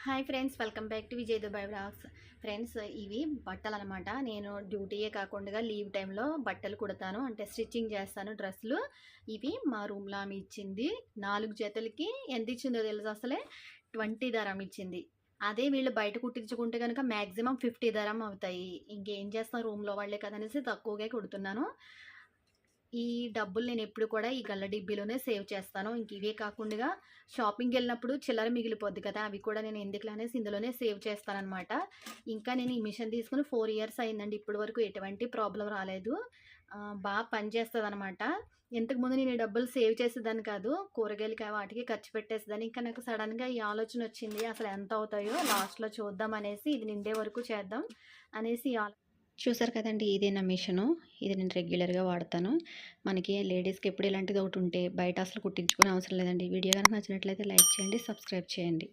Hi friends, welcome back to Vijay Dubai vlogs. Friends, ఇవి బట్టలు అనమాట. నేను డ్యూటీయే కాకుండా లీవ్ టైంలో బట్టలు కుడతాను, అంటే స్టిచ్చింగ్ చేస్తాను డ్రెస్సులు. ఇవి మా రూమ్లో ఆమె ఇచ్చింది. 4 జతలకి ఎంత ఇచ్చిందో తెలుసు అసలే 20 ధరం ఇచ్చింది. అదే వీళ్ళు బయట కుట్టించుకుంటే కనుక మ్యాక్సిమం 50 ధరం అవుతాయి. ఇంకేం చేస్తాం, రూమ్లో వాళ్ళే కదనేసి తక్కువగా కుడుతున్నాను. ఈ డబ్బులు నేనెప్పుడు కూడా ఈ గల్ల డిబ్బీలోనే సేవ్ చేస్తాను. ఇంక ఇవే కాకుండా షాపింగ్‌కెళ్ళినప్పుడు చిల్లర మిగిలిపోద్ది కదా! అవి కూడా నేను ఎందుకులే అనేసి ఇందులోనే సేవ్ చేస్తాననమాట. ఇంకా నేను ఈ మిషన్ తీసుకొని 4 ఇయర్స్ అయిందండి. ఇప్పటి వరకు ఎటువంటి ప్రాబ్లమ్ రాలేదు. పనిచేస్తదనమాట. ఇంతకుముందు నేను ఈ డబ్బులు సేవ్ చేసేదాన్ని కాదు. కూరగాయలకి వాటికి ఖర్చు పెట్టేసేదాన్ని. ఇంకా నాకు సడెన్‌గా ఈ ఆలోచనొచ్చింది. అసలు ఎంత అవుతాయో లాస్ట్‌లో చూద్దాం అనేసి, ఇది నిండే వరకు చేద్దాం అనేసి చూసారు కదండీ! ఇదే నా మిషను. ఇది నేను రెగ్యులర్‌గా వాడతాను. మనకి లేడీస్‌కి ఎప్పుడు ఇలాంటిది ఒకటి ఉంటే బయట అసలు కుట్టించుకునే అవసరం లేదండి. వీడియో గనుక నచ్చినట్లయితే లైక్ చేయండి, సబ్స్క్రైబ్ చేయండి.